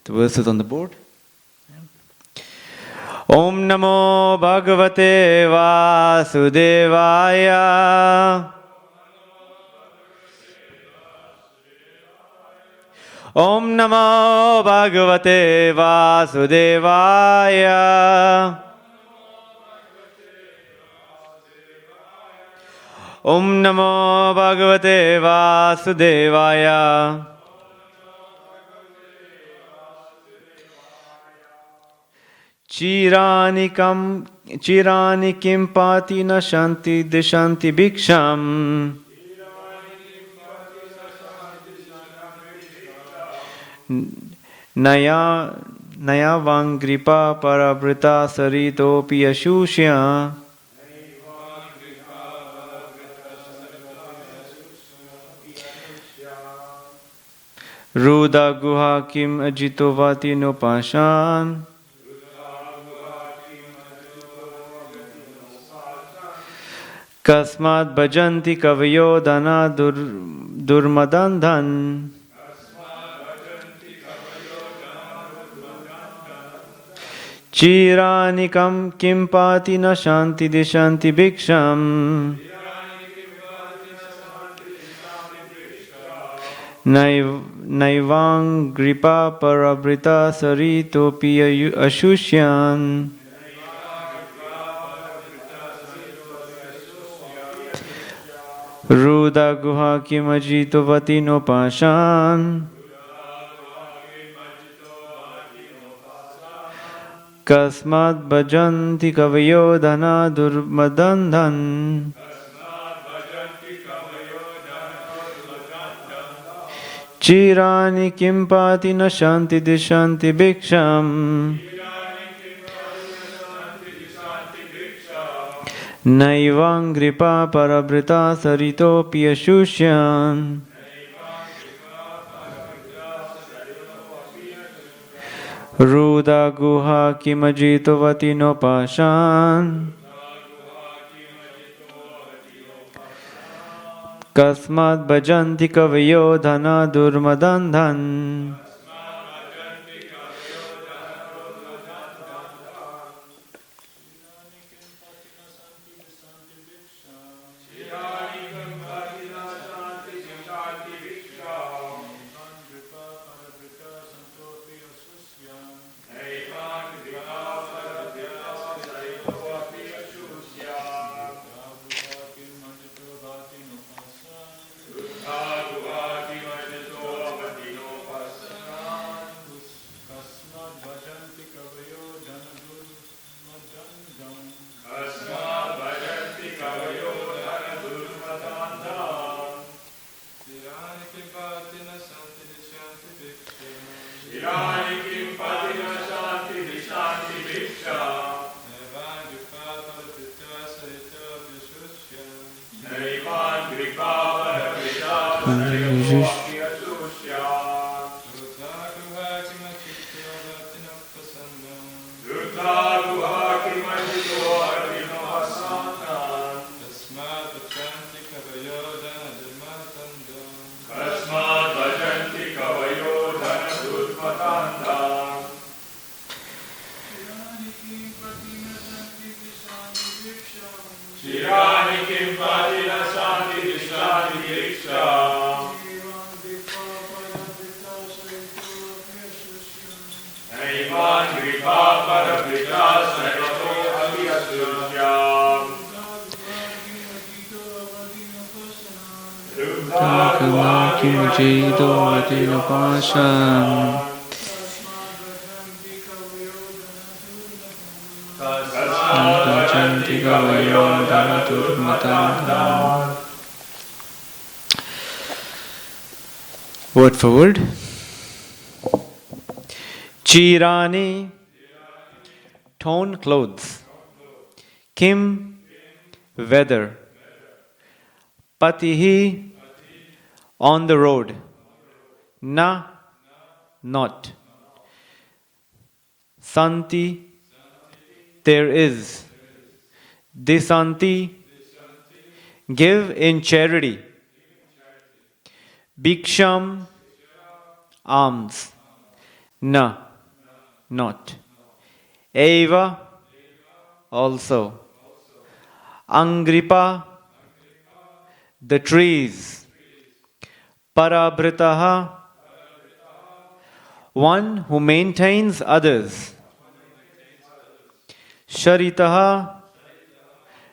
The verses on the board. Om Namo Bhagavate Vasudevaya. Om Namo Bhagavate Vasudevaya. Om Namo Bhagavate Vasudevaya. Chirani kim pati na shanti dishanti bhiksham. Naya vangripa parabrita sarito piyashushya. Ruda guha kim ajito vati no pashan. Kasmat bhajanti kavayo dana durmadandhan. Chiranikam kim pati na shanti dishanti bhiksham. Naivang gripa parabrita sarito piya ashushyan. Ruda guha kimajito vati no pashan. Kasmat bhajanti kavayo dana durmadandhan. Chirani kim pati na shanti dishanti bhiksham. Naivang gripa parabrita sarito piyashushyan. Ruda guha kimajito vati no pashan. Kasmat bhajanti kavayo dhana durmadandhan. Word for word. Chirani, torn clothes. Kim, weather. Patihi, on the road. Na, not. Santi, there is. Disanti, give in charity. Bhiksham, alms. Na, not. Eva, also. Angripa, the trees. Parabritaha, one who maintains others. Sharitaha,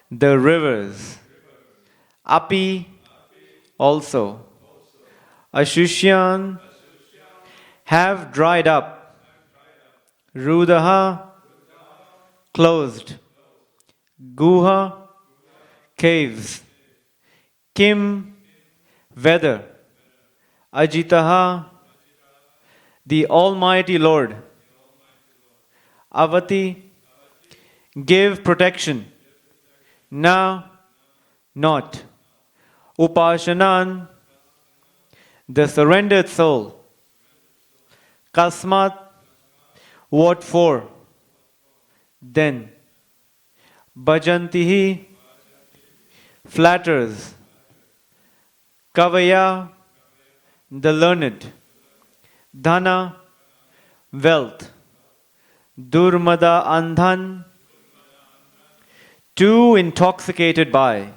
the rivers. Api, also. Ashushyan, have dried up. Rudaha, closed. Guha, caves. Kim, weather. Ajitaha, the Almighty Lord. Avati, give protection. Na, not. Upashanan, the surrendered soul. Kasmat, what for? Then. Bhajantihi, flatters. Kavaya, the learned. Dhana, wealth. Durmada andhan, too intoxicated by.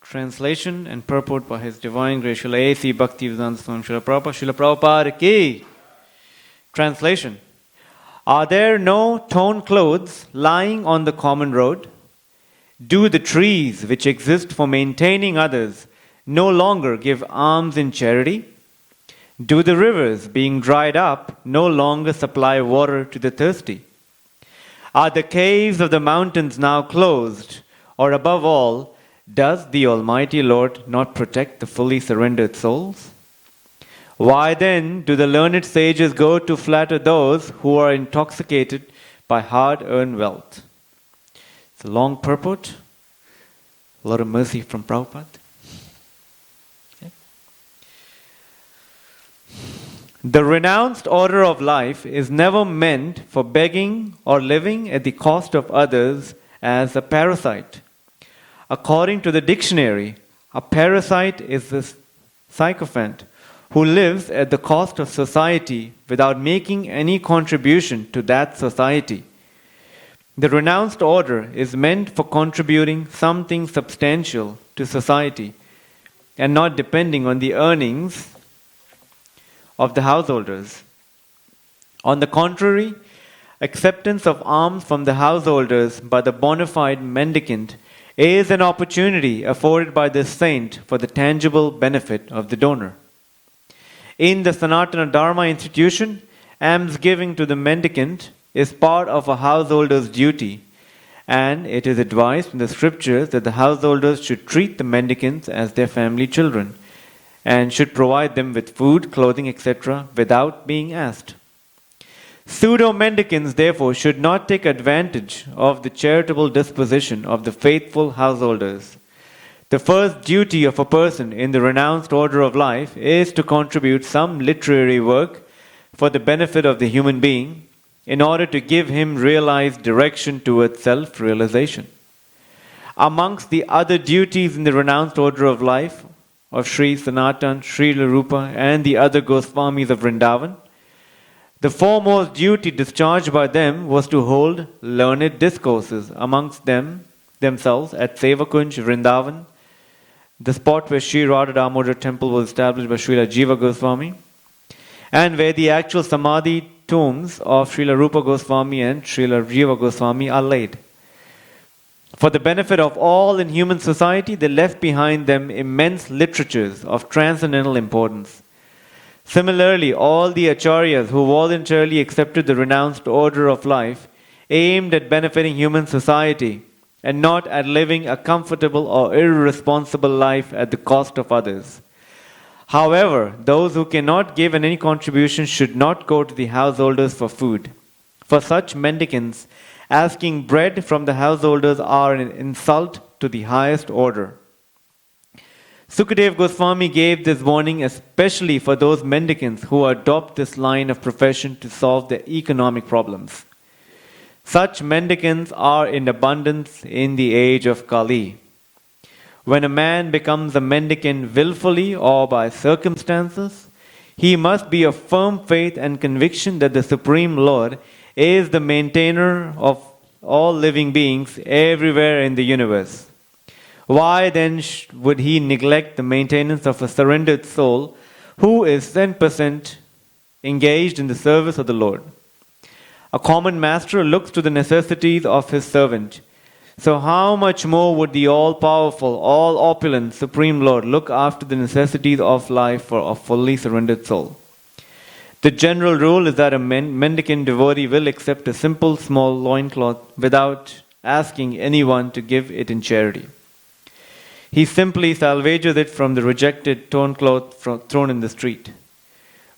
Translation and purport by His Divine Grace Srila A.C. Bhaktivedanta Swami Srila Prabhupada. Srila Prabhupada ki. Translation. Are there no torn clothes lying on the common road? Do the trees which exist for maintaining others no longer give alms in charity? Do the rivers, being dried up, no longer supply water to the thirsty? Are the caves of the mountains now closed? Or above all, does the Almighty Lord not protect the fully surrendered souls? Why then do the learned sages go to flatter those who are intoxicated by hard-earned wealth? It's a long purport. A lot of mercy from Prabhupada. Okay. The renounced order of life is never meant for begging or living at the cost of others as a parasite. According to the dictionary, a parasite is a sycophant who lives at the cost of society without making any contribution to that society. The renounced order is meant for contributing something substantial to society and not depending on the earnings of the householders. On the contrary, acceptance of alms from the householders by the bona fide mendicant is an opportunity afforded by this saint for the tangible benefit of the donor. In the Sanatana Dharma institution, alms giving to the mendicant is part of a householder's duty, and it is advised in the scriptures that the householders should treat the mendicants as their family children and should provide them with food, clothing, etc. without being asked. Pseudo-mendicants, therefore, should not take advantage of the charitable disposition of the faithful householders. The first duty of a person in the renounced order of life is to contribute some literary work for the benefit of the human being in order to give him realized direction towards self-realization. Amongst the other duties in the renounced order of life of Sri Sanatan, Sri Rupa and the other Goswamis of Vrindavan, the foremost duty discharged by them was to hold learned discourses amongst themselves at Sevakunj, Vrindavan, the spot where Sri Radha Damodar temple was established by Srila Jiva Goswami, and where the actual Samadhi tombs of Srila Rupa Goswami and Srila Jiva Goswami are laid. For the benefit of all in human society, they left behind them immense literatures of transcendental importance. Similarly, all the acharyas who voluntarily accepted the renounced order of life aimed at benefiting human society and not at living a comfortable or irresponsible life at the cost of others. However, those who cannot give any contribution should not go to the householders for food. For such mendicants, asking bread from the householders are an insult to the highest order. Sukadev Goswami gave this warning especially for those mendicants who adopt this line of profession to solve their economic problems. Such mendicants are in abundance in the age of Kali. When a man becomes a mendicant willfully or by circumstances, he must be of firm faith and conviction that the Supreme Lord is the maintainer of all living beings everywhere in the universe. Why then would he neglect the maintenance of a surrendered soul who is 10% engaged in the service of the Lord? A common master looks to the necessities of his servant. So how much more would the all-powerful, all-opulent Supreme Lord look after the necessities of life for a fully surrendered soul? The general rule is that a mendicant devotee will accept a simple small loincloth without asking anyone to give it in charity. He simply salvages it from the rejected torn cloth thrown in the street.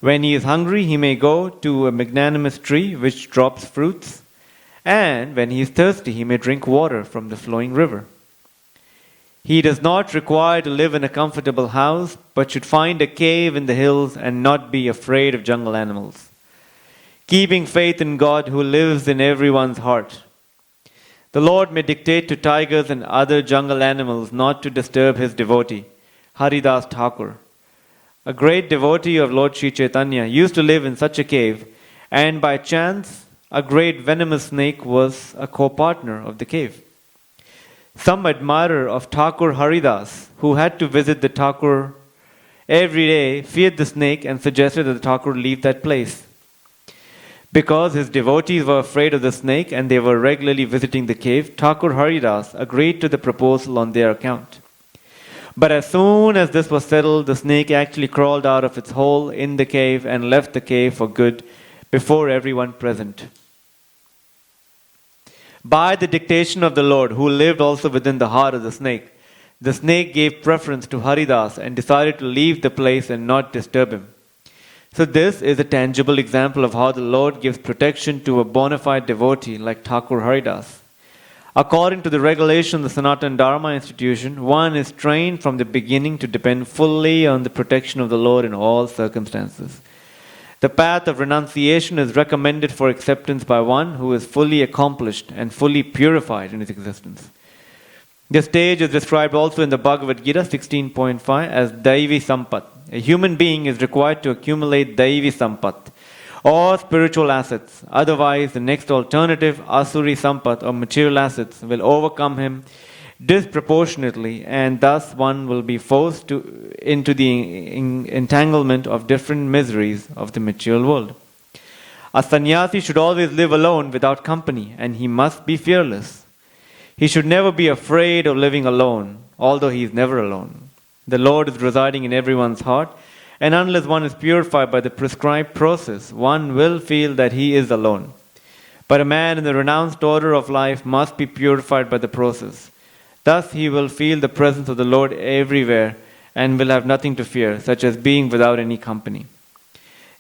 When he is hungry, he may go to a magnanimous tree which drops fruits, and when he is thirsty, he may drink water from the flowing river. He does not require to live in a comfortable house, but should find a cave in the hills and not be afraid of jungle animals. Keeping faith in God who lives in everyone's heart. The Lord may dictate to tigers and other jungle animals not to disturb his devotee, Haridas Thakur. A great devotee of Lord Sri Chaitanya used to live in such a cave, and by chance, a great venomous snake was a co-partner of the cave. Some admirer of Thakur Haridas, who had to visit the Thakur every day, feared the snake and suggested that the Thakur leave that place. Because his devotees were afraid of the snake and they were regularly visiting the cave, Thakur Haridas agreed to the proposal on their account. But as soon as this was settled, the snake actually crawled out of its hole in the cave and left the cave for good before everyone present. By the dictation of the Lord, who lived also within the heart of the snake gave preference to Haridas and decided to leave the place and not disturb him. So this is a tangible example of how the Lord gives protection to a bona fide devotee like Thakur Haridas. According to the regulation of the Sanatana Dharma institution, one is trained from the beginning to depend fully on the protection of the Lord in all circumstances. The path of renunciation is recommended for acceptance by one who is fully accomplished and fully purified in his existence. This stage is described also in the Bhagavad Gita 16.5 as Daivi Sampat. A human being is required to accumulate Daivi Sampat or spiritual assets. Otherwise, the next alternative, Asuri Sampat or material assets, will overcome him disproportionately, and thus one will be forced into the entanglement of different miseries of the material world. A sannyasi should always live alone without company, and he must be fearless. He should never be afraid of living alone, although he is never alone. The Lord is residing in everyone's heart, and unless one is purified by the prescribed process, one will feel that he is alone. But a man in the renounced order of life must be purified by the process. Thus he will feel the presence of the Lord everywhere and will have nothing to fear, such as being without any company.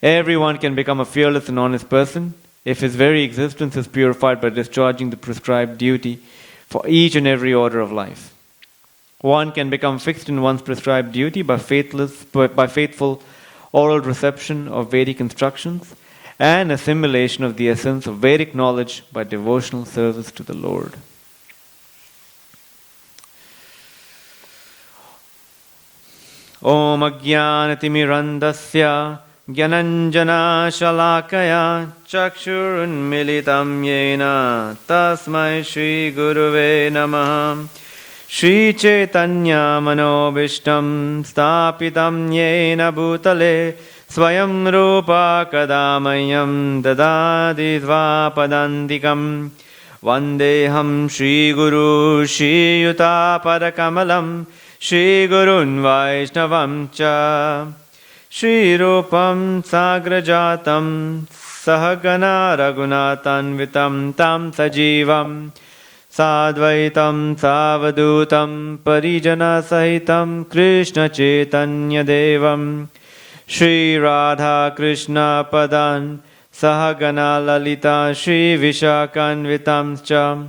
Everyone can become a fearless and honest person if his very existence is purified by discharging the prescribed duty for each and every order of life. One can become fixed in one's prescribed duty by faithful oral reception of Vedic instructions and assimilation of the essence of Vedic knowledge by devotional service to the Lord. Om Ajnanatimirandasya Gyananjana Shalakaya Chakshurunmilitam Yena Tasmai Shri Guruve Namaha Shri Chaitanya Manobishtam Stapitam Yena Bhutale Swayam Rupa Kadamayam Dadadi Dvapadandikam Vandeham Shri Guru Shri Yuta Padakamalam Shri Gurun Vaishnavam Cha Shri Rupam Sagrajatam Sahagana Raghunathanvitam Tam Sajivam Sadvaitam Savadutam Parijana Sahitam Krishna Chaitanya Devam Shri Radha Krishna Padan Sahagana Lalita Shri Vishakanvitam Cha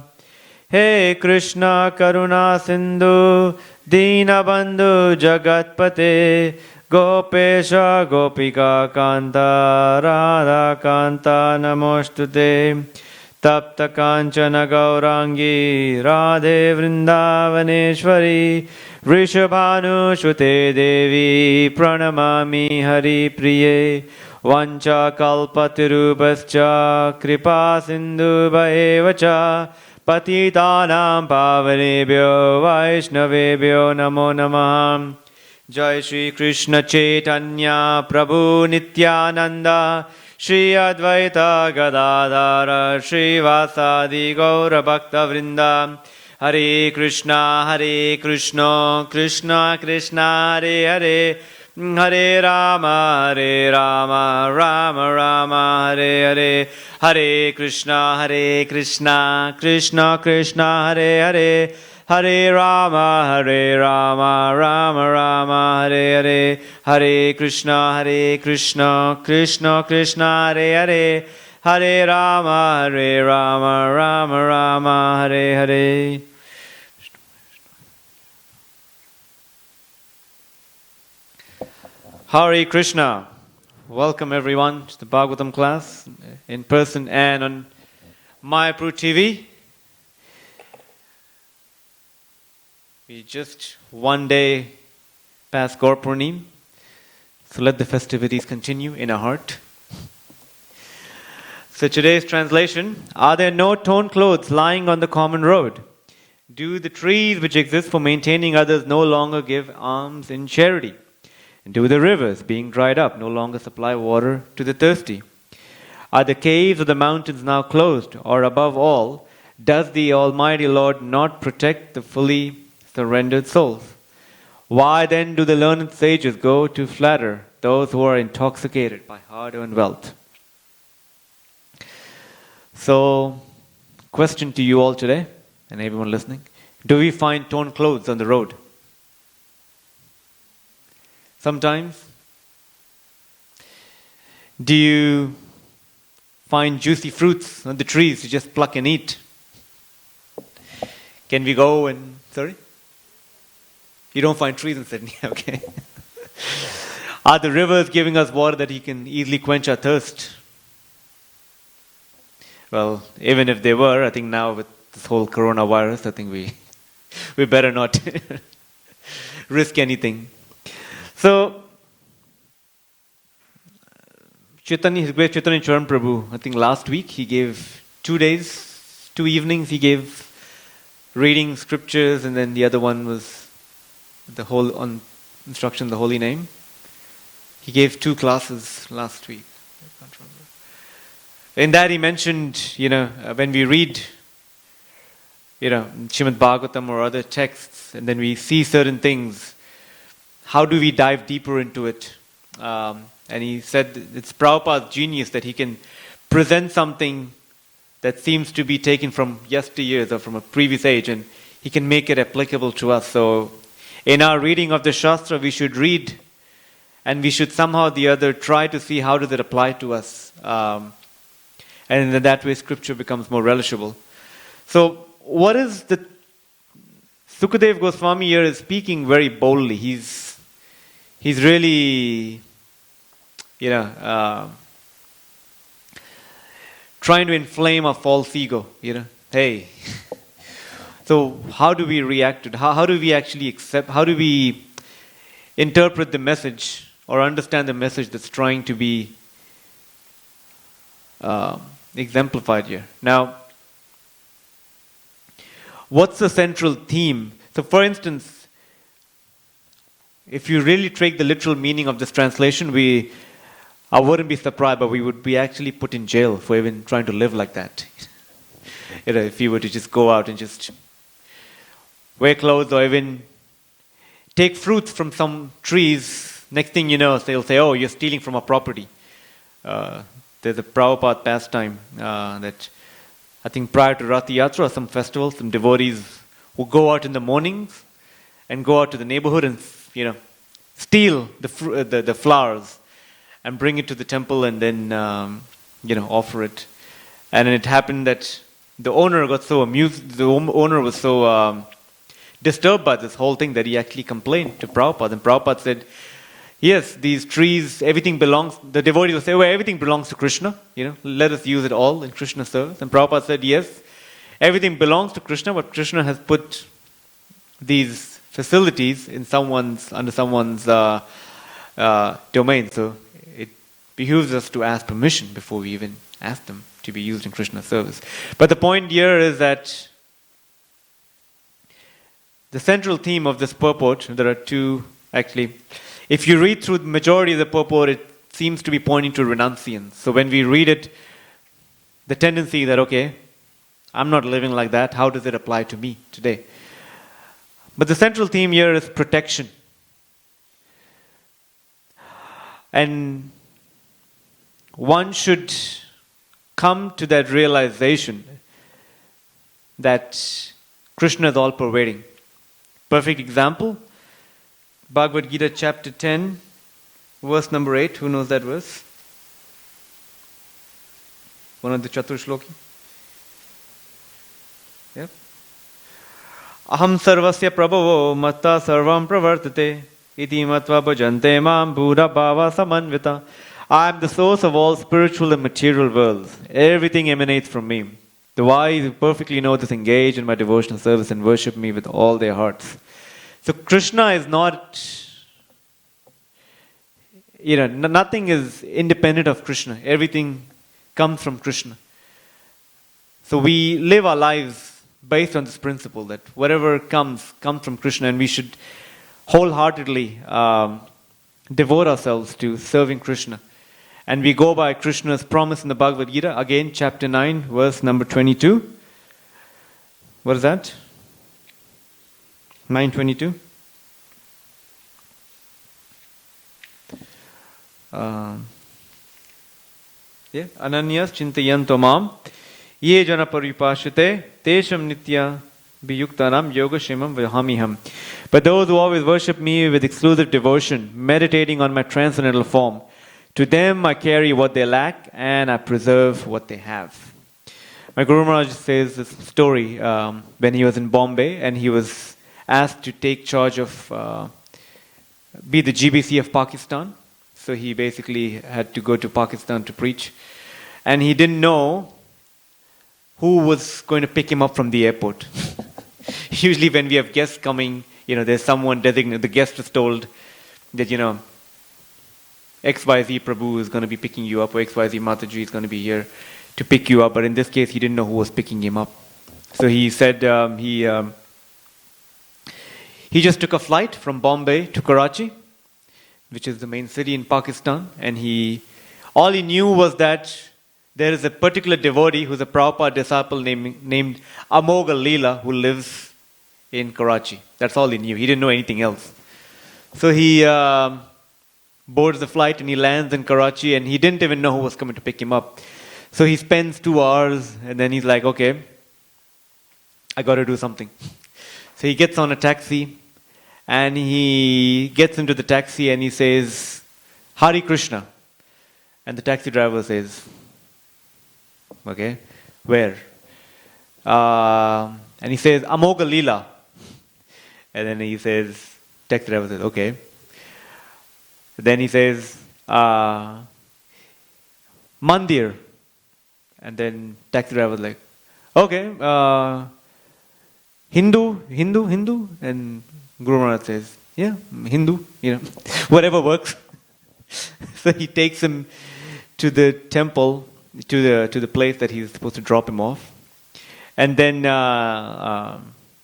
He Krishna Karuna Sindhu Dinabandhu Jagatpate Gopesha Gopika Kanta Radha Kanta Namostute Tapta Kanchana Gaurangi Radhe Vrindavaneshwari Rishabhanushrute Devi Pranamami Hari Priye Vancha Kalpatirubhascha Kripa Sindhu Bhaevacha Patitanam Pavanebhyo Vaishnavebhyo Namo Namah. Jai Shri Krishna Chaitanya Prabhu Nityananda Shri Advaita Gadadhara Shri Vasadi Gaura Bhakta Vrinda. Hare Krishna Krishna Krishna Hare Hare Hare Rama Rama Rama Hare Hare. Hare Krishna Krishna Krishna Hare Hare Hare Rama Rama Rama Hare Hare. Hare Krishna Krishna Krishna Hare Hare Hare Rama Rama Rama Hare Hare. Hare Krishna. Welcome everyone to the Bhagavatam class in person and on Mayapur TV. We just one day past Gaur Purnim, so let the festivities continue in our heart. So today's translation: Are there no torn clothes lying on the common road? Do the trees which exist for maintaining others no longer give alms in charity? And do the rivers, being dried up, no longer supply water to the thirsty? Are the caves of the mountains now closed? Or above all, does the Almighty Lord not protect the fully surrendered souls? Why then do the learned sages go to flatter those who are intoxicated by hard-earned wealth? So, question to you all today, and everyone listening: do we find torn clothes on the road? Sometimes. Do you find juicy fruits on the trees to just pluck and eat? Can we go and... Sorry? You don't find trees in Sydney, okay. Are the rivers giving us water that He can easily quench our thirst? Well, even if they were, I think now with this whole coronavirus, I think we better not risk anything. So, His Grace Chaitanya Charan Prabhu, I think last week he gave 2 days, 2 evenings, he gave reading scriptures, and then the other one was the whole on instruction, the holy name. He gave 2 classes last week. I can't remember. In that he mentioned, when we read, Srimad Bhagavatam or other texts, and then we see certain things, how do we dive deeper into it? And he said it's Prabhupada's genius that he can present something that seems to be taken from yesteryears or from a previous age, and he can make it applicable to us. So in our reading of the Shastra, we should read, and we should somehow or the other try to see how does it apply to us. And in that way, scripture becomes more relishable. So what is the... Sukadev Goswami here is speaking very boldly. He's really, trying to inflame a false ego, Hey. So how do we react to it? How do we actually accept, how do we interpret the message or understand the message that's trying to be exemplified here? Now, what's the central theme? So for instance, if you really take the literal meaning of this translation, I wouldn't be surprised, but we would be actually put in jail for even trying to live like that. If you were to just go out and just wear clothes or even take fruits from some trees, next thing you know, they'll say, oh, you're stealing from our property. There's a Prabhupada pastime that I think prior to Rath Yatra or some festival, some devotees who go out in the mornings and go out to the neighborhood and steal the flowers and bring it to the temple and then offer it. And it happened that the owner got so amused. The owner was so disturbed by this whole thing that he actually complained to Prabhupada. And Prabhupada said, yes, these trees, everything belongs, the devotees will say, well, everything belongs to Krishna, let us use it all in Krishna's service. And Prabhupada said, yes, everything belongs to Krishna, but Krishna has put these facilities in under someone's domain. So it behooves us to ask permission before we even ask them to be used in Krishna's service. But the point here is that the central theme of this purport, there are two actually. If you read through the majority of the purport, it seems to be pointing to renunciance. So when we read it, the tendency that, okay, I'm not living like that, how does it apply to me today? But the central theme here is protection. And one should come to that realization that Krishna is all-pervading. Perfect example, Bhagavad Gita chapter 10, verse number 8. Who knows that verse? One of the Chatur Shloki. Yep. Aham sarvasya prabhavo matta sarvam pravartate iti matva bhajante mam buddha bhava samanvita. I am the source of all spiritual and material worlds. Everything emanates from me. The wise who perfectly know this engage in my devotional service and worship me with all their hearts. So Krishna is not, nothing is independent of Krishna. Everything comes from Krishna. So we live our lives based on this principle that whatever comes from Krishna, and we should wholeheartedly devote ourselves to serving Krishna. And we go by Krishna's promise in the Bhagavad Gita, again, chapter 9, verse number 22. What is that? 9:22. Ananyas chintayanto mam ye jana paripashite tesham nitya viyuktanam yogashemam vahamiham. But those who always worship me with exclusive devotion, meditating on my transcendental form, to them I carry what they lack and I preserve what they have. My Guru Maharaj says this story when he was in Bombay and he was asked to take charge of, be the GBC of Pakistan. So he basically had to go to Pakistan to preach. And he didn't know who was going to pick him up from the airport. Usually when we have guests coming, there's someone designated, the guest is told that, XYZ Prabhu is going to be picking you up, or XYZ Mataji is going to be here to pick you up. But in this case, he didn't know who was picking him up. So he said he just took a flight from Bombay to Karachi, which is the main city in Pakistan. And all he knew was that there is a particular devotee who's a Prabhupada disciple named Amoga Leela who lives in Karachi. That's all he knew. He didn't know anything else. So he boards the flight and he lands in Karachi and he didn't even know who was coming to pick him up. So he spends 2 hours and then he's like, okay, I got to do something. So he gets on a taxi and he gets into the taxi and he says, Hare Krishna. And the taxi driver says, okay, where? And he says, Amoga Leela. And then he says, taxi driver says, okay. Then he says, Mandir. And then taxi driver was like, okay, Hindu. And Guru Maharaj says, yeah, Hindu, whatever works. So he takes him to the temple, to the place that he's supposed to drop him off. And then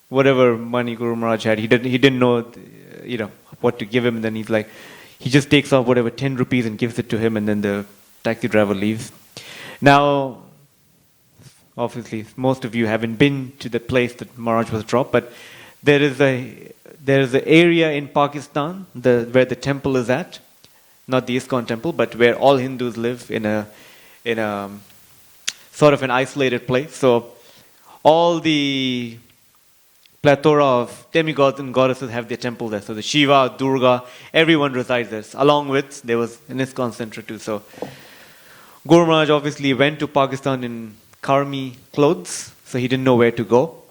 whatever money Guru Maharaj had, he didn't know, what to give him. And then he's like, he just takes off whatever 10 rupees and gives it to him, and then the taxi driver leaves. Now, obviously, most of you haven't been to the place that Maharaj was dropped, but there is an area in Pakistan where the temple is at, not the ISKCON temple, but where all Hindus live in a sort of an isolated place. So all the plethora of demigods and goddesses have their temple there. So the Shiva, Durga, everyone resides there. Along with, there was an ISKCON center too. So Guru Maharaj obviously went to Pakistan in Karmi clothes, so he didn't know where to go.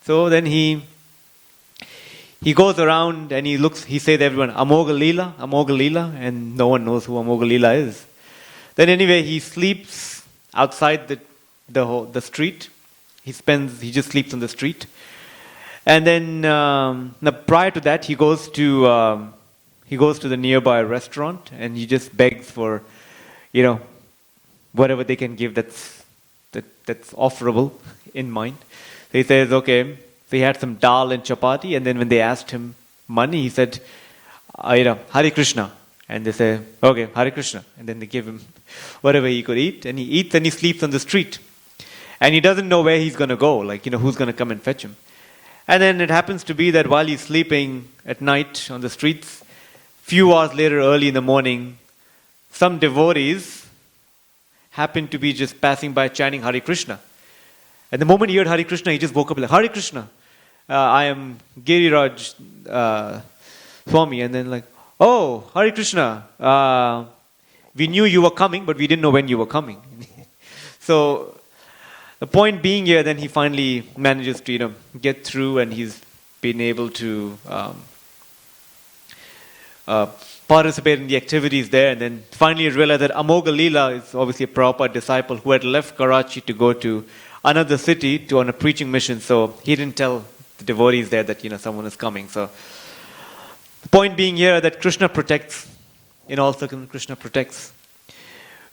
So then he goes around and he says to everyone, Amoga Leela, and no one knows who Amoga Leela is. Then anyway, he sleeps outside the street. He just sleeps on the street. And then now prior to that, he goes to the nearby restaurant and he just begs for, whatever they can give that's offerable in mind. So he says, okay. So he had some dal and chapati, and then when they asked him money, he said, Hare Krishna. And they say, okay, Hare Krishna. And then they give him whatever he could eat, and he eats and he sleeps on the street. And he doesn't know where he's going to go, who's going to come and fetch him. And then it happens to be that while he's sleeping at night on the streets, few hours later, early in the morning, some devotees happen to be just passing by chanting Hare Krishna. And the moment he heard Hare Krishna, he just woke up like, Hare Krishna, I am Giriraj Swami. And then oh, Hare Krishna, we knew you were coming, but we didn't know when you were coming. So the point being here, then he finally manages to get through, and he's been able to participate in the activities there. And then finally realized that Amoga Leela is obviously a Prabhupada disciple who had left Karachi to go to another city on a preaching mission. So he didn't tell the devotees there that someone is coming. So the point being here that Krishna protects. In all circumstances, Krishna protects.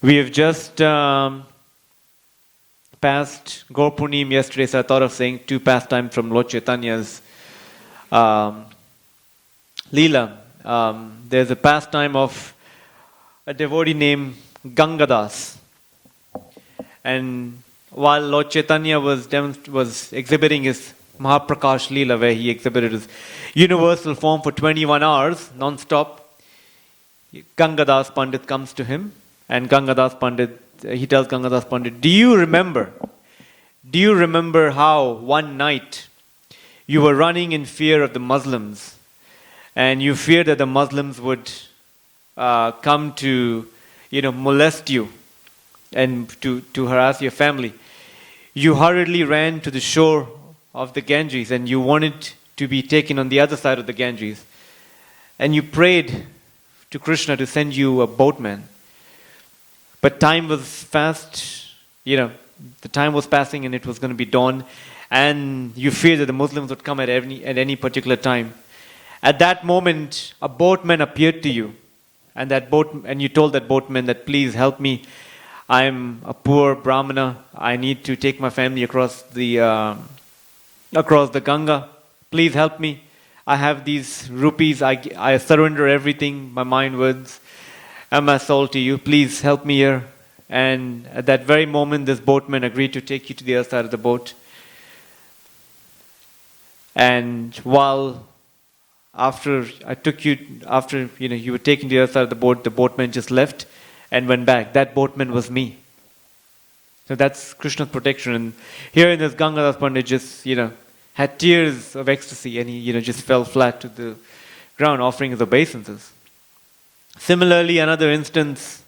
We have just passed Gaur Purnim yesterday, so I thought of saying two pastimes from Lord Chaitanya's Leela. There's a pastime of a devotee named Gangadas. And while Lord Chaitanya was exhibiting his Mahaprakash Leela, where he exhibited his universal form for 21 hours, non-stop, Gangadas Pandit comes to him, and he tells Gangadas Pandit, Do you remember how one night you were running in fear of the Muslims, and you feared that the Muslims would come to, molest you and to harass your family? You hurriedly ran to the shore of the Ganges, and you wanted to be taken on the other side of the Ganges. And you prayed to Krishna to send you a boatman. But time was fast, the time was passing and it was going to be dawn, and you feared that the Muslims would come at any particular time. At that moment, a boatman appeared to you, and you told that boatman that, please help me. I'm a poor Brahmana. I need to take my family across the Ganga. Please help me. I have these rupees. I surrender everything, my mind, words, and my soul to you. Please help me here. And at that very moment, this boatman agreed to take you to the other side of the boat. And while after you were taken to the other side of the boat, the boatman just left and went back. That boatman was me. So that's Krishna's protection. And here in this Gangadas Pandit just, had tears of ecstasy, and he, just fell flat to the ground offering his obeisances. Similarly, another instance,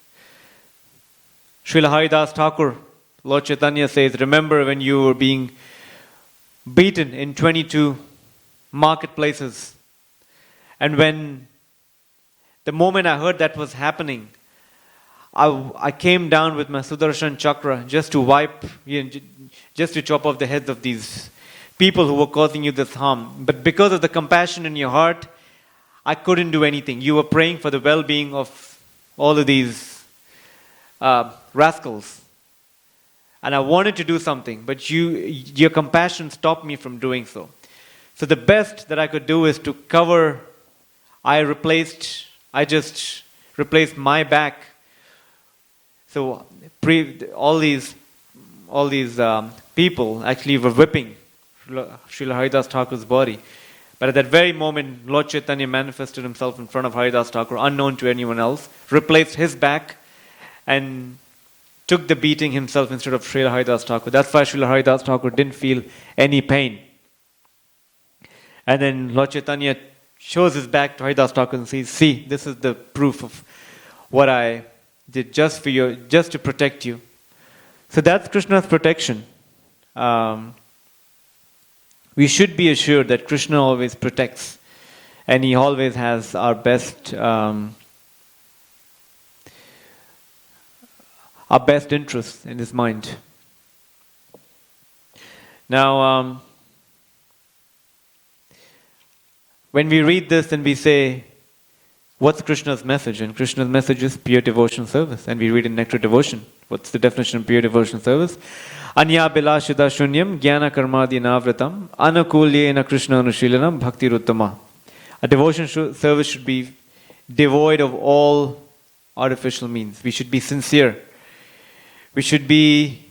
Srila Haridas Thakur, Lord Chaitanya says, remember when you were being beaten in 22 marketplaces. And when the moment I heard that was happening, I came down with my Sudarshan Chakra just to just to chop off the heads of these people who were causing you this harm. But because of the compassion in your heart, I couldn't do anything. You were praying for the well-being of all of these rascals. And I wanted to do something, but your compassion stopped me from doing so. So the best that I could do is to cover. I just replaced my back. So all these people actually were whipping Srila Haridas Thakur's body. But at that very moment, Lord Chaitanya manifested himself in front of Haridas Thakur, unknown to anyone else, replaced his back, and took the beating himself instead of Srila Haridas Thakur. That's why Srila Haridas Thakur didn't feel any pain. And then Lord Chaitanya shows his back to Haridas Thakur and says, see, this is the proof of what I did just for you, just to protect you. So that's Krishna's protection. We should be assured that Krishna always protects, and he always has our best interests in his mind. Now, when we read this and we say, what's Krishna's message? And Krishna's message is pure devotional service. And we read in Nectar Devotion. What's the definition of pure devotional service? Anya bilashita shunyam jnana karmadi navratam anukulyena Krishna anushilanam bhakti ruttama. A devotion service should be devoid of all artificial means. We should be sincere. We should be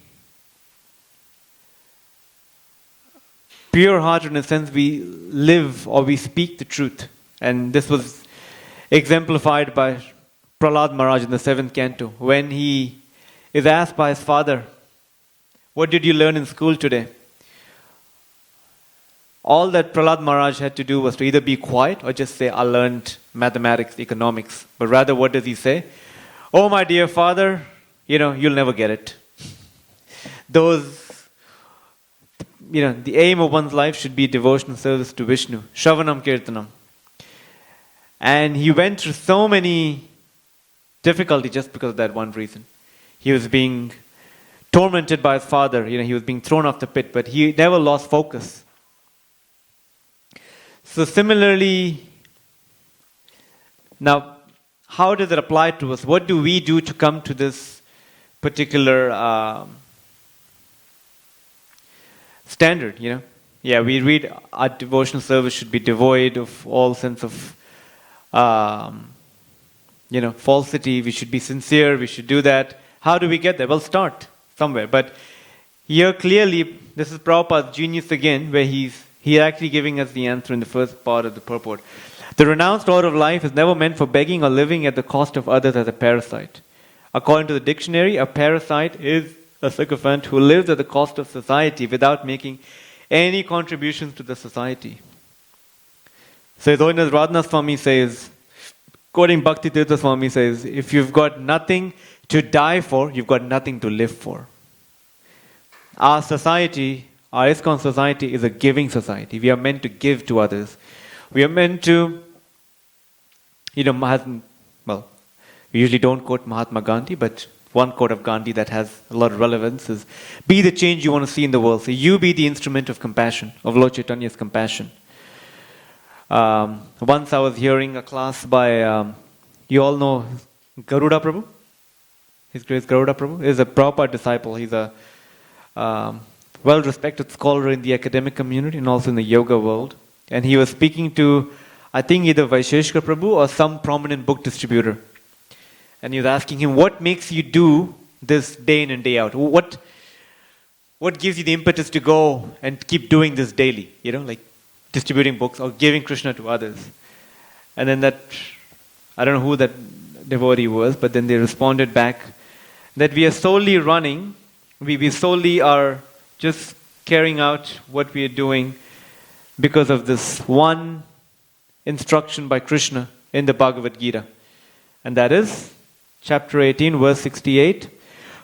pure-hearted in the sense we live or we speak the truth. And this was exemplified by Prahlad Maharaj in the 7th canto, when he is asked by his father, what did you learn in school today? All that Prahlad Maharaj had to do was to either be quiet or just say, I learned mathematics, economics. But rather, what does he say? Oh, my dear father, you'll never get it. The aim of one's life should be devotional service to Vishnu. Shravanam Kirtanam. And he went through so many difficulties just because of that one reason. He was being tormented by his father. He was being thrown off the pit, but he never lost focus. So similarly, now, how does it apply to us? What do we do to come to this particular standard? Yeah, we read our devotional service should be devoid of all sense of falsity. We should be sincere. We should do that. How do we get there? Well, start somewhere. But here clearly, this is Prabhupada's genius again, where he's actually giving us the answer in the first part of the purport. The renounced order of life is never meant for begging or living at the cost of others as a parasite. According to the dictionary, a parasite is a sycophant who lives at the cost of society without making any contributions to the society. So as Radhanath Swami says, quoting Bhakti Tirtha Swami says, if you've got nothing to die for, you've got nothing to live for. Our society, our ISKCON society, is a giving society. We are meant to give to others. We are meant to, we usually don't quote Mahatma Gandhi, but one quote of Gandhi that has a lot of relevance is, be the change you want to see in the world. So you be the instrument of compassion, of Lord Chaitanya's compassion. Once I was hearing a class by, you all know Garuda Prabhu? His Grace Garuda Prabhu is a Prabhupada disciple. He's a well-respected scholar in the academic community and also in the yoga world. And he was speaking to, I think, either Vaisheshika Prabhu or some prominent book distributor. And he was asking him, what makes you do this day in and day out? What gives you the impetus to go and keep doing this daily? Like distributing books or giving Krishna to others. And then I don't know who that devotee was, but then they responded back that we are solely running, we solely are just carrying out what we are doing because of this one instruction by Krishna in the Bhagavad Gita. And that is chapter 18, verse 68.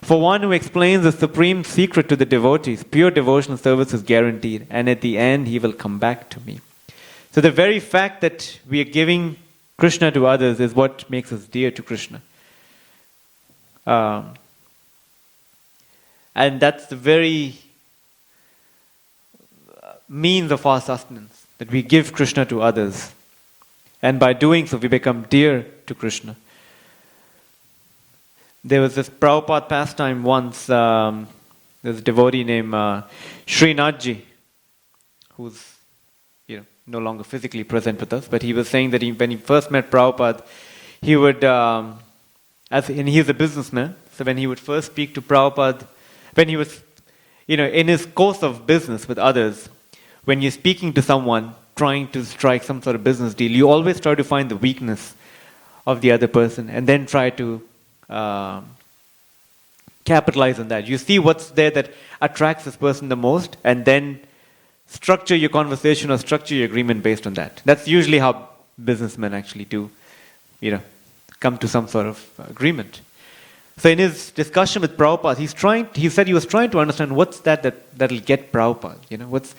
For one who explains the supreme secret to the devotees, pure devotional service is guaranteed, and at the end he will come back to me. So the very fact that we are giving Krishna to others is what makes us dear to Krishna. And that's the very means of our sustenance, that we give Krishna to others. And by doing so, we become dear to Krishna. There was this Prabhupada pastime once. There's a devotee named Srinathji, who's no longer physically present with us, but he was saying that when he first met Prabhupada, he would, and he's a businessman, so when he would first speak to Prabhupada, when he was, in his course of business with others, when you're speaking to someone, trying to strike some sort of business deal, you always try to find the weakness of the other person and then try to capitalize on that. You see what's there that attracts this person the most, and then structure your conversation or structure your agreement based on that. That's usually how businessmen actually do, come to some sort of agreement. So in his discussion with Prabhupada, he said he was trying to understand what's that'll get Prabhupada. What's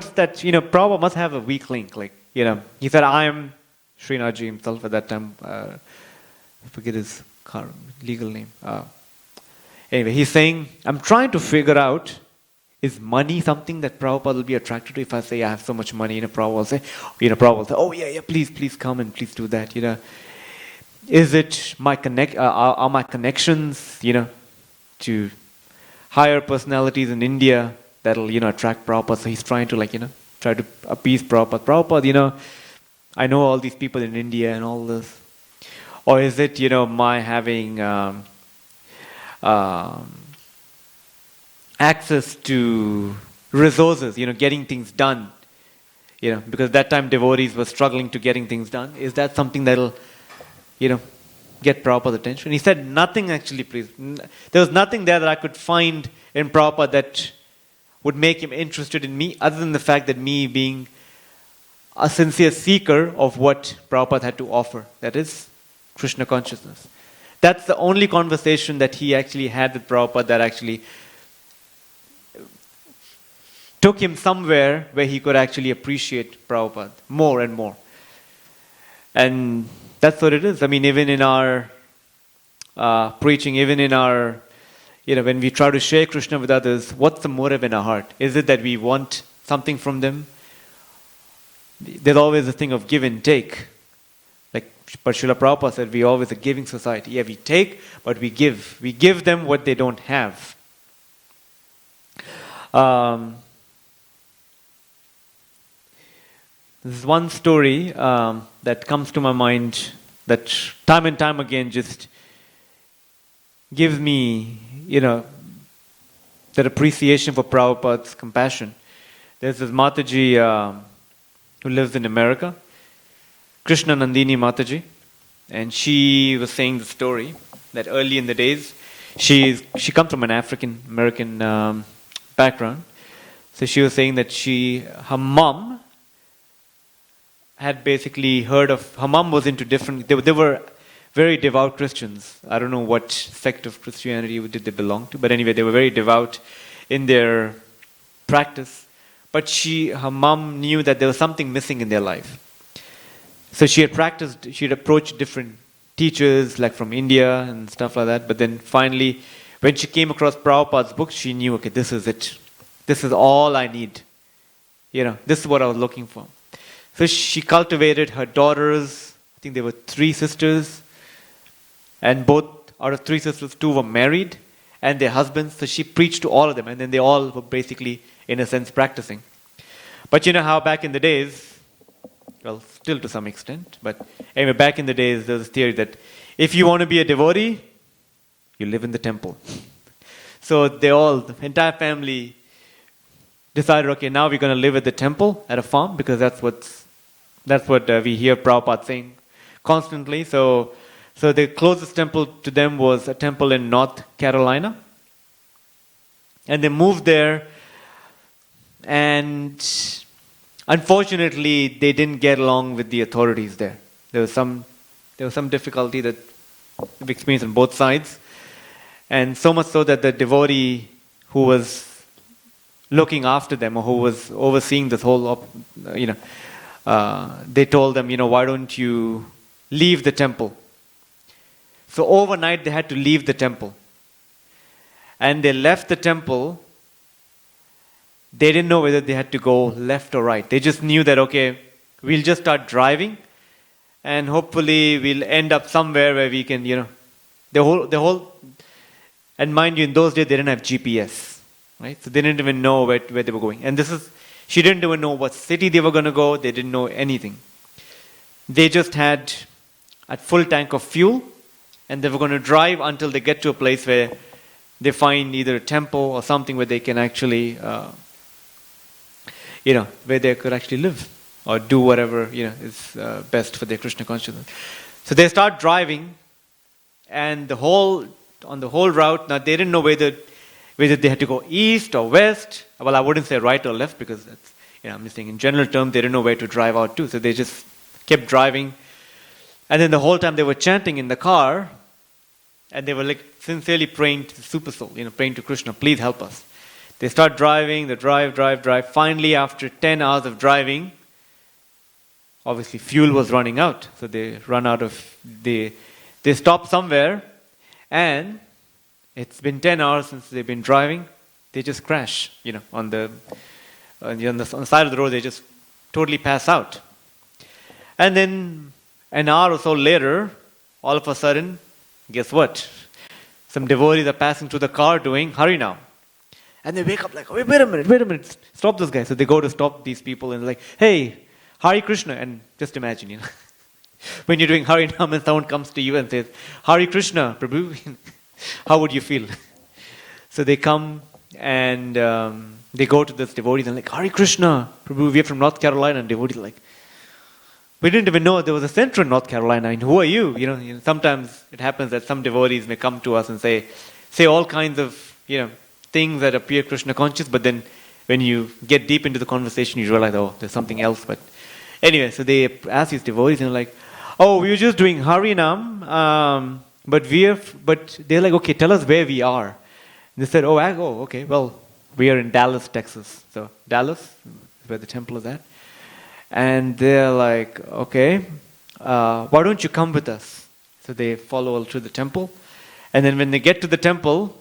that? Prabhupada must have a weak link. He said, I am Srinathji himself at that time. I forget his legal name. Anyway, he's saying, I'm trying to figure out is money something that Prabhupada will be attracted to? If I say I have so much money, Prabhupada will say, Prabhupada will say, oh yeah, please come and please do that, Is it are my connections, to higher personalities in India that'll, attract Prabhupada? So he's trying to try to appease Prabhupada. Prabhupada, I know all these people in India and all this. Or is it, my having access to resources, getting things done, because that time devotees were struggling to getting things done. Is that something that'll, get Prabhupada's attention? He said nothing actually, please. There was nothing there that I could find in Prabhupada that would make him interested in me, other than the fact that me being a sincere seeker of what Prabhupada had to offer, that is Krishna consciousness. That's the only conversation that he actually had with Prabhupada that actually took him somewhere where he could actually appreciate Prabhupada more and more. And that's what it is. I mean, even in our preaching, even in our, when we try to share Krishna with others, what's the motive in our heart? Is it that we want something from them? There's always a thing of give and take. But Srila Prabhupada said, we're always a giving society. Yeah, we take, but we give. We give them what they don't have. There's one story that comes to my mind that time and time again just gives me, that appreciation for Prabhupada's compassion. There's this Mataji who lives in America, Krishna Nandini Mataji, and she was saying the story that early in the days, she comes from an African American background. So she was saying that her mom had basically heard of, her mom was into different, they were very devout Christians. I don't know what sect of Christianity did they belong to, but anyway, they were very devout in their practice. But her mom knew that there was something missing in their life. So she had approached different teachers, like from India and stuff like that. But then finally, when she came across Prabhupada's book, she knew, okay, this is it. This is all I need. This is what I was looking for. So she cultivated her daughters. I think there were 3 sisters. And both out of 3 sisters, 2 were married and their husbands. So she preached to all of them. And then they all were basically, in a sense, practicing. But you know how back in the days, well, still to some extent, but anyway, back in the days, there was a theory that if you want to be a devotee, you live in the temple. So the entire family decided, okay, now we're going to live at the temple, at a farm, because that's what we hear Prabhupada saying constantly. So the closest temple to them was a temple in North Carolina. And they moved there, and unfortunately, they didn't get along with the authorities there. There was some difficulty that we experienced on both sides, and so much so that the devotee who was looking after them, or who was overseeing this whole, they told them, why don't you leave the temple? So overnight, they had to leave the temple, and they left the temple. They didn't know whether they had to go left or right. They just knew that, okay, we'll just start driving, and hopefully we'll end up somewhere where we can, the whole, and mind you, in those days they didn't have GPS, right? So they didn't even know where they were going. And she didn't even know what city they were going to go. They didn't know anything. They just had a full tank of fuel, and they were going to drive until they get to a place where they find either a temple or something where they can actually, where they could actually live or do whatever, is best for their Krishna consciousness. So they start driving, and on the whole route, now they didn't know whether they had to go east or west. Well, I wouldn't say right or left, because that's, I'm just saying in general terms, they didn't know where to drive out to. So they just kept driving. And then the whole time they were chanting in the car, and they were sincerely praying to the Super Soul, praying to Krishna, please help us. They start driving, they drive. Finally, after 10 hours of driving, obviously fuel was running out. So they stop somewhere, and it's been 10 hours since they've been driving, they just crash, on the side of the road, they just totally pass out. And then an hour or so later, all of a sudden, guess what? Some devotees are passing through the car doing Harinam. And they wake up like, wait a minute, stop this guy. So they go to stop these people and like, hey, Hare Krishna. And just imagine, when you're doing Harinam and someone comes to you and says, Hare Krishna, Prabhu, how would you feel? So they come and they go to this devotees and like, Hare Krishna, Prabhu, we're from North Carolina. And devotees like, we didn't even know there was a center in North Carolina. And who are you? Sometimes it happens that some devotees may come to us and say all kinds of, things that appear Krishna conscious, but then when you get deep into the conversation, you realize, oh, there's something else. But anyway, so they ask these devotees and they're like, oh, we were just doing Harinam, but they're like, okay, tell us where we are. And they said, okay, well, we are in Dallas, Texas. So Dallas is where the temple is at. And they're like, okay, why don't you come with us? So they follow to the temple. And then when they get to the temple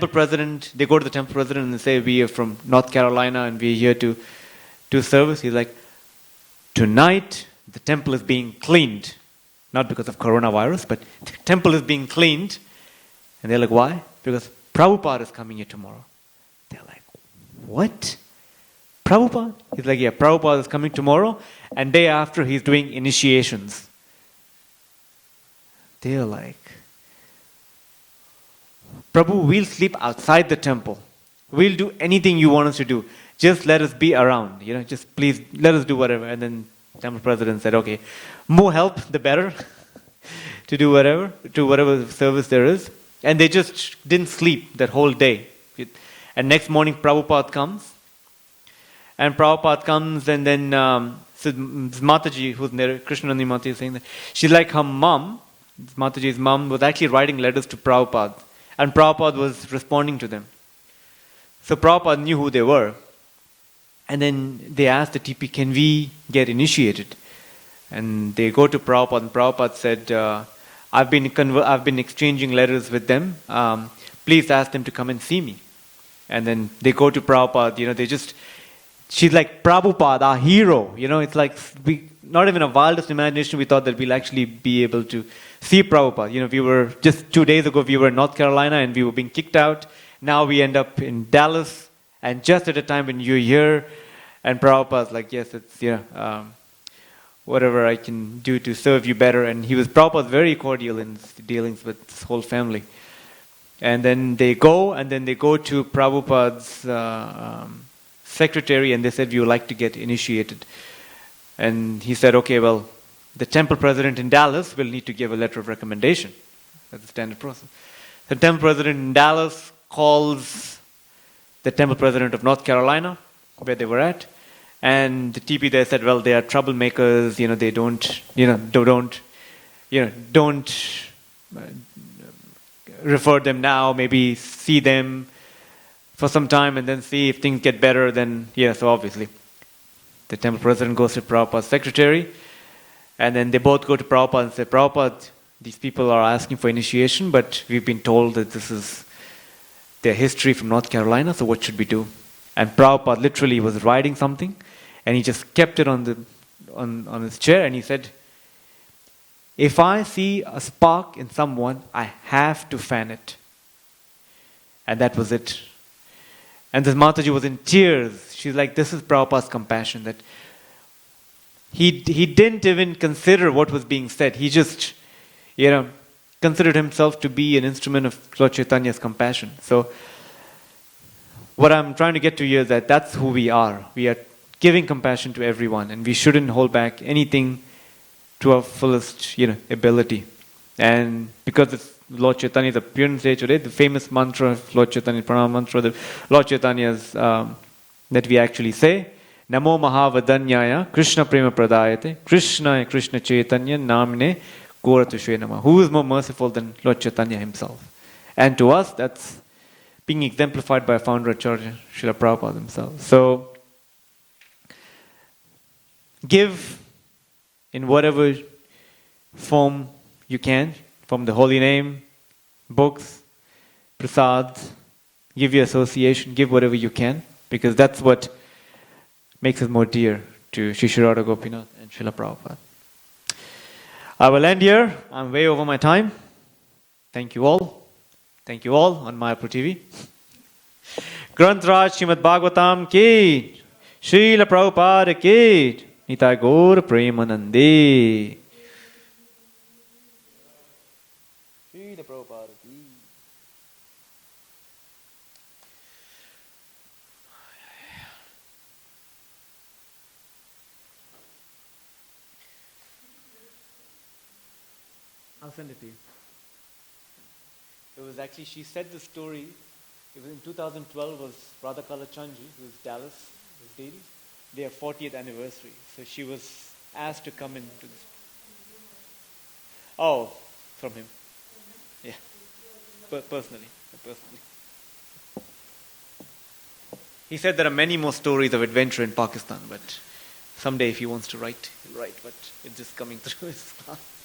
president, they go to the temple president and they say, we are from North Carolina and we're here to do service. He's like, tonight the temple is being cleaned. Not because of coronavirus, but the temple is being cleaned. And they're like, why? Because Prabhupada is coming here tomorrow. They're like, what? Prabhupada? He's like, yeah, Prabhupada is coming tomorrow, and day after he's doing initiations. They're like, Prabhu, we'll sleep outside the temple. We'll do anything you want us to do. Just let us be around. Just please let us do whatever. And then the temple president said, okay, more help, the better. To do whatever service there is. And they just didn't sleep that whole day. And next morning, Prabhupada comes. And Prabhupada comes, and then so Mataji, who's there, Krishnanandi Mataji, is saying that she's like her mom. Mataji's mom was actually writing letters to Prabhupada. And Prabhupada was responding to them. So Prabhupada knew who they were. And then they asked the TP, can we get initiated? And they go to Prabhupada, and Prabhupada said, I've been exchanging letters with them. Please ask them to come and see me. And then they go to Prabhupada, she's like, Prabhupada, our hero. It's like, not even a wildest imagination, we thought that we'll actually be able to see Prabhupada. We were, just 2 days ago, we were in North Carolina and we were being kicked out. Now we end up in Dallas, and just at a time when you're here, and Prabhupada's like, yes, it's, whatever I can do to serve you better. And Prabhupada was very cordial in his dealings with his whole family. And then they go to Prabhupada's secretary, and they said, we would like to get initiated. And he said, okay, well, the temple president in Dallas will need to give a letter of recommendation. That's the standard process. The temple president in Dallas calls the temple president of North Carolina, where they were at, and the TP there said, well, they are troublemakers, they don't refer them now, maybe see them for some time and then see if things get better, then, so obviously. The temple president goes to Prabhupada's secretary, and then they both go to Prabhupada and say, Prabhupada, these people are asking for initiation, but we've been told that this is their history from North Carolina, so what should we do? And Prabhupada literally was writing something, and he just kept it on his chair, and he said, if I see a spark in someone, I have to fan it. And that was it. And this Mataji was in tears. She's like, this is Prabhupada's compassion, that he didn't even consider what was being said. He just, considered himself to be an instrument of Lord Chaitanya's compassion. So, what I'm trying to get to here is that that's who we are. We are giving compassion to everyone, and we shouldn't hold back anything to our fullest, ability. And because it's Lord Chaitanya's appearance day today, the famous mantra of Lord Chaitanya, Pranam mantra, the Lord Chaitanya's, that we actually say, Namo Mahavadanyaya, Krishna Prema Pradayate, Krishna Krishna Chaitanya, Namine Goratushe Nama. Who is more merciful than Lord Chaitanya himself? And to us, that's being exemplified by founder Acharya Srila Prabhupada himself. So, give in whatever form you can, from the holy name, books, prasads, Give your association, give whatever you can, because that's what makes us more dear to Sri Radha Gopinath and Srila Prabhupada. I will end here. I'm way over my time. Thank you all. Thank you all on Mayapur TV. Granth Raj Srimad Bhagavatam ki, Srila Prabhupada ki, Nitai Gaur Premanande. Srila Prabhupada ki. I'll send it to you. It was actually, she said the story, it was in 2012, was Radha Kalachandji, who was Dallas, was dating, their 40th anniversary. So she was asked to come into this. Oh, from him. Yeah. Personally. He said there are many more stories of adventure in Pakistan, but someday if he wants to write, he'll write, but it's just coming through his class.